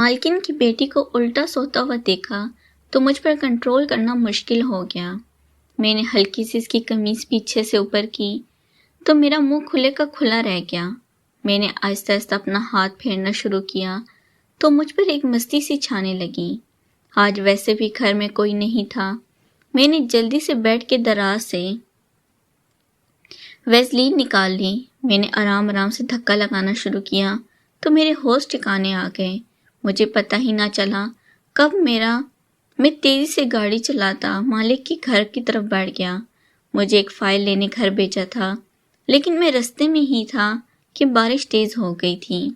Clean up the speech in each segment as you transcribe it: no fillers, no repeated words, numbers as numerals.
مالکن کی بیٹی کو الٹا سوتا ہوا دیکھا تو مجھ پر کنٹرول کرنا مشکل ہو گیا۔ میں نے ہلکی سی اس کی قمیص پیچھے سے اوپر کی تو میرا منہ کھلے کا کھلا رہ گیا۔ میں نے آہستہ آہستہ اپنا ہاتھ پھیرنا شروع کیا تو مجھ پر ایک مستی سی چھانے لگی۔ آج ویسے بھی گھر میں کوئی نہیں تھا۔ میں نے جلدی سے بیڈ کے دراز سے ویزلین نکال لی۔ میں نے آرام سے دھکا لگانا شروع کیا تو میرے ہوش ٹھکانے آ گئے۔ مجھے پتہ ہی نہ چلا کب میں تیزی سے گاڑی چلاتا مالک کے گھر کی طرف بڑھ گیا۔ مجھے ایک فائل لینے گھر بھیجا تھا، لیکن میں رستے میں ہی تھا کہ بارش تیز ہو گئی تھی۔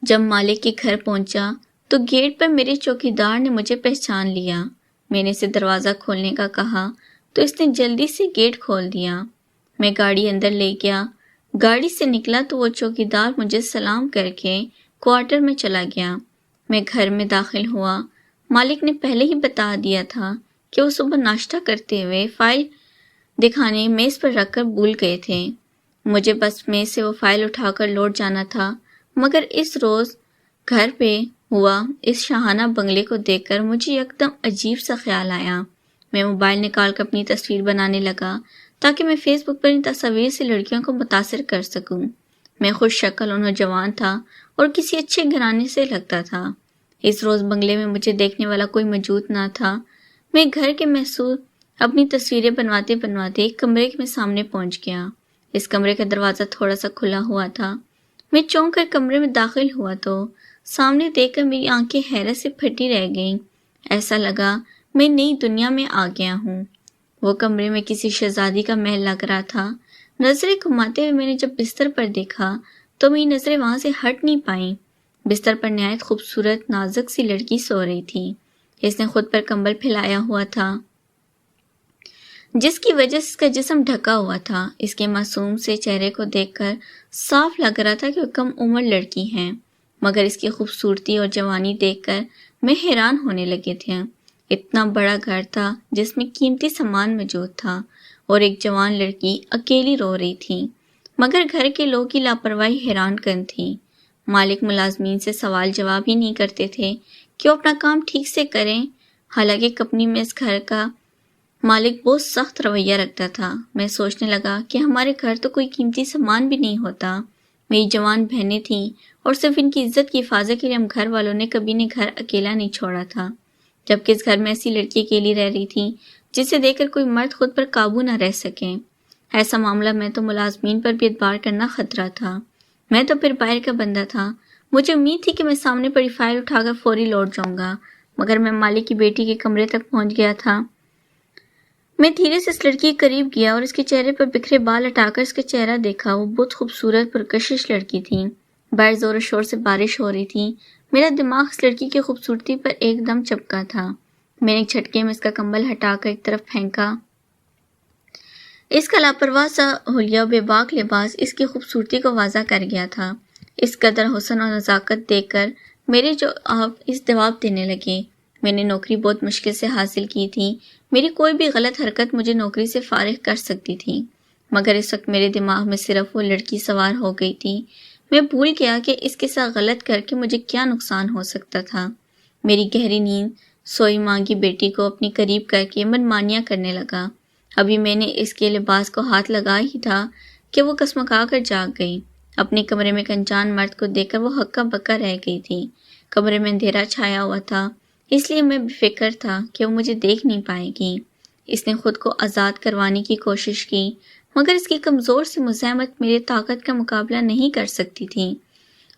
جب مالک کے گھر پہنچا تو گیٹ پر میرے چوکیدار نے مجھے پہچان لیا۔ میں نے اسے دروازہ کھولنے کا کہا تو اس نے جلدی سے گیٹ کھول دیا۔ میں گاڑی اندر لے گیا۔ گاڑی سے نکلا تو وہ چوکیدار مجھے سلام کر کے کوارٹر میں چلا گیا۔ میں گھر میں داخل ہوا۔ مالک نے پہلے ہی بتا دیا تھا کہ وہ صبح ناشتہ کرتے ہوئے فائل دکھانے میز پر رکھ کر بھول گئے تھے۔ مجھے بس میز سے وہ فائل اٹھا کر لوٹ جانا تھا، مگر اس روز گھر پہ ہوا اس شاہانہ بنگلے کو دیکھ کر مجھے یکدم عجیب سا خیال آیا۔ میں موبائل نکال کر اپنی تصویر بنانے لگا تاکہ میں فیس بک پر ان تصاویر سے لڑکیوں کو متاثر کر سکوں۔ میں خوش شکل اور نوجوان تھا اور کسی اچھے گھرانے سے لگتا تھا۔ اس روز بنگلے میں مجھے دیکھنے والا کوئی موجود نہ تھا۔ میں گھر کے محصول اپنی تصویریں بنواتے ایک کمرے میں سامنے پہنچ گیا۔ اس کمرے کا دروازہ تھوڑا سا کھلا ہوا تھا۔ میں چونک کر کمرے میں داخل ہوا تو سامنے دیکھ کر میری آنکھیں حیرت سے پھٹی رہ گئیں۔ ایسا لگا میں نئی دنیا میں آ گیا ہوں۔ وہ کمرے میں کسی شہزادی کا محل لگ رہا تھا۔ نظریں گھماتے ہوئے میں نے جب بستر پر دیکھا تو میری نظریں وہاں سے ہٹ نہیں پائیں۔ بستر پر نہایت خوبصورت نازک سی لڑکی سو رہی تھی۔ اس نے خود پر کمبل پھیلایا ہوا تھا، جس کی وجہ سے اس کا جسم ڈھکا ہوا تھا۔ اس کے معصوم سے چہرے کو دیکھ کر صاف لگ رہا تھا کہ وہ کم عمر لڑکی ہے، مگر اس کی خوبصورتی اور جوانی دیکھ کر میں حیران ہونے لگے تھے۔ اتنا بڑا گھر تھا جس میں قیمتی سامان موجود تھا اور ایک جوان لڑکی اکیلی رو رہی تھی، مگر گھر کے لوگوں کی لاپرواہی حیران کن تھی۔ مالک ملازمین سے سوال جواب ہی نہیں کرتے تھے کہ وہ اپنا کام ٹھیک سے کریں، حالانکہ کمپنی میں اس گھر کا مالک بہت سخت رویہ رکھتا تھا۔ میں سوچنے لگا کہ ہمارے گھر تو کوئی قیمتی سامان بھی نہیں ہوتا۔ میری جوان بہنیں تھیں اور صرف ان کی عزت کی حفاظت کے لیے ہم گھر والوں نے کبھی نے گھر اکیلا نہیں چھوڑا تھا، جبکہ اس گھر میں ایسی لڑکی اکیلی رہ رہی تھی جسے دیکھ کر کوئی مرد خود پر قابو نہ رہ سکے۔ ایسا معاملہ میں تو ملازمین پر بھی اعتبار کرنا خطرہ تھا۔ میں تو پھر باہر کا بندہ تھا۔ مجھے امید تھی کہ میں سامنے پڑی فائل اٹھا کر فوری لوٹ جاؤں گا، مگر میں مالک کی بیٹی کے کمرے تک پہنچ گیا تھا۔ میں دھیرے سے اس لڑکی کے قریب گیا اور اس کے چہرے پر بکھرے بال ہٹا کر اس کا چہرہ دیکھا۔ وہ بہت خوبصورت پرکشش لڑکی تھی۔ باہر زور و شور سے بارش ہو رہی تھی۔ میرا دماغ اس لڑکی کی خوبصورتی پر ایک دم چپکا تھا۔ میں نے ایک جھٹکے میں اس کا کمبل ہٹا کر ایک طرف پھینکا۔ اس کا لاپرواہ سا حلیہ و بے باک لباس اس کی خوبصورتی کو واضح کر گیا تھا۔ اس قدر حسن اور نزاکت دیکھ کر میرے جو آپ اس جواب دینے لگے۔ میں نے نوکری بہت مشکل سے حاصل کی تھی۔ میری کوئی بھی غلط حرکت مجھے نوکری سے فارغ کر سکتی تھی، مگر اس وقت میرے دماغ میں صرف وہ لڑکی سوار ہو گئی تھی۔ میں بھول گیا کہ اس کے ساتھ غلط کر کے مجھے کیا نقصان ہو سکتا تھا۔ میری گہری نیند سوئی مانگی بیٹی کو اپنی قریب کر کے منمانیاں کرنے لگا۔ ابھی میں نے اس کے لباس کو ہاتھ لگا ہی تھا کہ وہ کسمکا کر جاگ گئی۔ اپنے کمرے میں ایک انجان مرد کو دیکھ کر وہ ہکا بکا رہ گئی تھی۔ کمرے میں اندھیرا چھایا ہوا تھا، اس لیے میں بے فکر تھا کہ وہ مجھے دیکھ نہیں پائے گی۔ اس نے خود کو آزاد کروانے کی کوشش کی، مگر اس کی کمزور سی مزاحمت میری طاقت کا مقابلہ نہیں کر سکتی تھی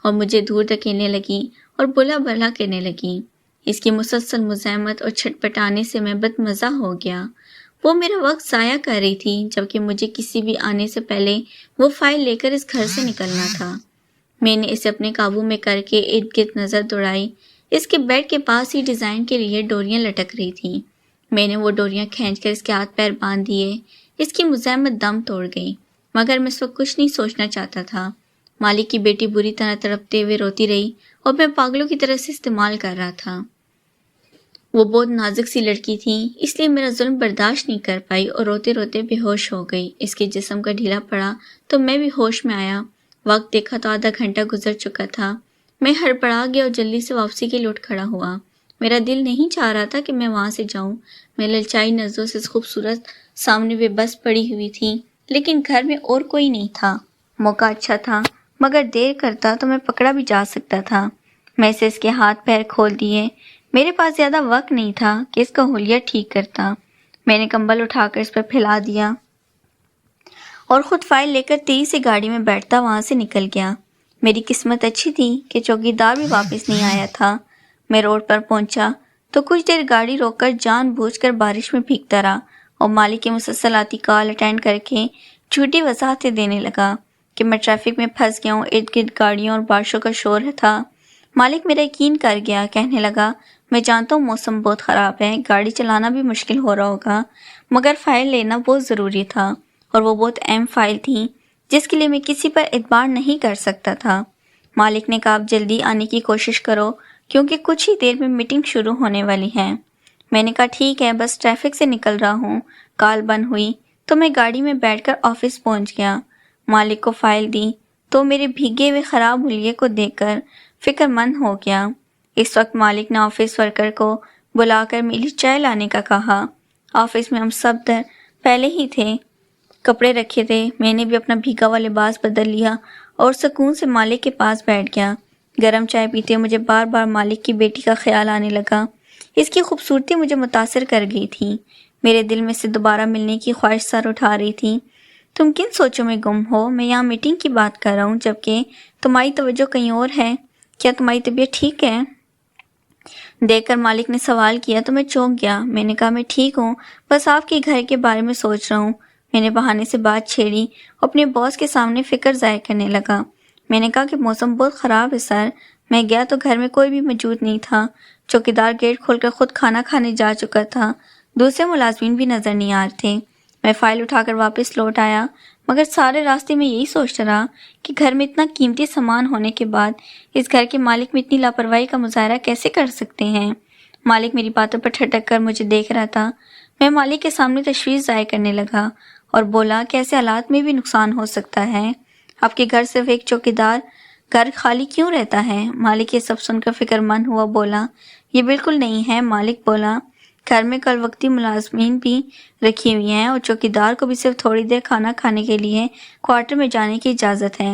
اور مجھے دور دھکیلنے لگی اور بلا بلا کہنے لگی۔ اس کی مسلسل مزاحمت اور چھٹپٹانے سے میں بدمزہ ہو گیا۔ وہ میرا وقت ضائع کر رہی تھی، جبکہ مجھے کسی بھی آنے سے پہلے وہ فائل لے کر اس گھر سے نکلنا تھا۔ میں نے اسے اپنے قابو میں کر کے ارد گرد نظر دوڑائی۔ اس کے بیڈ کے پاس ہی ڈیزائن کے لیے ڈوریاں لٹک رہی تھیں۔ میں نے وہ ڈوریاں کھینچ کر اس کے ہاتھ پیر باندھ دیے۔ اس کی مزاحمت دم توڑ گئی، مگر میں اس وقت کچھ نہیں سوچنا چاہتا تھا۔ مالک کی بیٹی بری طرح تڑپتے ہوئے روتی رہی اور میں پاگلوں کی طرح سے استعمال کر رہا تھا۔ وہ بہت نازک سی لڑکی تھی، اس لیے میرا ظلم برداشت نہیں کر پائی اور روتے روتے بے ہوش ہو گئی۔ اس کے جسم کا ڈھیلا پڑا تو میں بھی ہوش میں آیا۔ وقت دیکھا تو آدھا گھنٹہ گزر چکا تھا۔ میں ہڑبڑا گیا اور جلدی سے واپسی کے لیے اٹھ کھڑا ہوا۔ میرا دل نہیں چاہ رہا تھا کہ میں وہاں سے جاؤں۔ میں للچائی نظروں سے خوبصورت سامنے بے بس پڑی ہوئی تھی، لیکن گھر میں اور کوئی نہیں تھا۔ موقع اچھا تھا، مگر دیر کرتا تو میں پکڑا بھی جا سکتا تھا۔ میں سے اس کے ہاتھ پیر کھول دیے۔ میرے پاس زیادہ وقت نہیں تھا کہ اس کا حلیہ ٹھیک کرتا۔ میں نے کمبل اٹھا کر اس پر پھیلا دیا اور خود فائل لے کر تیزی سے گاڑی میں بیٹھتا وہاں سے نکل گیا۔ میری قسمت اچھی تھی کہ چوکیدار بھی واپس نہیں آیا تھا۔ میں روڈ پر پہنچا تو کچھ دیر گاڑی روک کر جان بوجھ کر بارش میں بھیگتا رہا اور مالک کی مسلسل آتی کال اٹینڈ کر کے جھوٹی وضاحتیں دینے لگا کہ میں ٹریفک میں پھنس گیا ہوں۔ ارد گرد گاڑیوں اور بارشوں کا شور تھا۔ مالک میرا یقین کر گیا، کہنے لگا، میں جانتا ہوں موسم بہت خراب ہے، گاڑی چلانا بھی مشکل ہو رہا ہوگا، مگر فائل لینا بہت ضروری تھا اور وہ بہت اہم فائل تھی جس کے لیے میں کسی پر اعتبار نہیں کر سکتا تھا۔ مالک نے کہا، اب جلدی آنے کی کوشش کرو کیونکہ کچھ ہی دیر میں میٹنگ شروع ہونے والی ہے۔ میں نے کہا، ٹھیک ہے، بس ٹریفک سے نکل رہا ہوں۔ کال بند ہوئی تو میں گاڑی میں بیٹھ کر آفس پہنچ گیا۔ مالک کو فائل دی تو میرے بھیگے ہوئے خراب حلیے کو دیکھ کر فکر مند ہو گیا۔ اس وقت مالک نے آفس ورکر کو بلا کر میری چائے لانے کا کہا۔ آفس میں ہم سب پہلے ہی تھے، کپڑے رکھے تھے۔ میں نے بھی اپنا بھیگا ہوا لباس بدل لیا اور سکون سے مالک کے پاس بیٹھ گیا۔ گرم چائے پیتے مجھے بار بار مالک کی بیٹی کا خیال آنے لگا۔ اس کی خوبصورتی مجھے متاثر کر گئی تھی۔ میرے دل میں سے دوبارہ ملنے کی خواہش سر اٹھا رہی تھی۔ تم کن سوچوں میں گم ہو؟ میں یہاں میٹنگ کی بات کر رہا ہوں جبکہ تمہاری توجہ کہیں اور ہے۔ کیا تمہاری طبیعت ٹھیک ہے؟ دیکھ کر مالک نے سوال کیا تو میں چونک گیا۔ میں نے کہا، میں ٹھیک ہوں، بس آپ کے گھر کے بارے میں سوچ رہا ہوں۔ میں نے بہانے سے بات چھیڑی اور اپنے باس کے سامنے فکر ظاہر کرنے لگا۔ میں نے کہا کہ موسم بہت خراب ہے سر۔ میں گیا تو گھر میں کوئی بھی موجود نہیں تھا۔ چوکیدار گیٹ کھول کر خود کھانا کھانے جا چکا تھا۔ دوسرے ملازمین بھی نظر نہیں آ رہے تھے۔ میں فائل اٹھا کر واپس لوٹ آیا، مگر سارے راستے میں یہی سوچتا رہا کہ گھر میں اتنا قیمتی سامان ہونے کے بعد اس گھر کے مالک میں اتنی لاپرواہی کا مظاہرہ کیسے کر سکتے ہیں۔ مالک میری باتوں پر ٹھٹک کر مجھے دیکھ رہا تھا۔ میں مالک کے سامنے تشویش ظاہر کرنے لگا اور بولا کہ ایسے حالات میں بھی نقصان ہو سکتا ہے۔ آپ کے گھر صرف ایک چوکیدار، گھر خالی کیوں رہتا ہے؟ مالک یہ سب سن کر فکر مند ہوا بولا، یہ بالکل نہیں ہے۔ مالک بولا، گھر میں کل وقتی ملازمین بھی رکھی ہوئی ہیں اور چوکیدار کو بھی صرف تھوڑی دیر کھانا کھانے کے لیے کوارٹر میں جانے کی اجازت ہے۔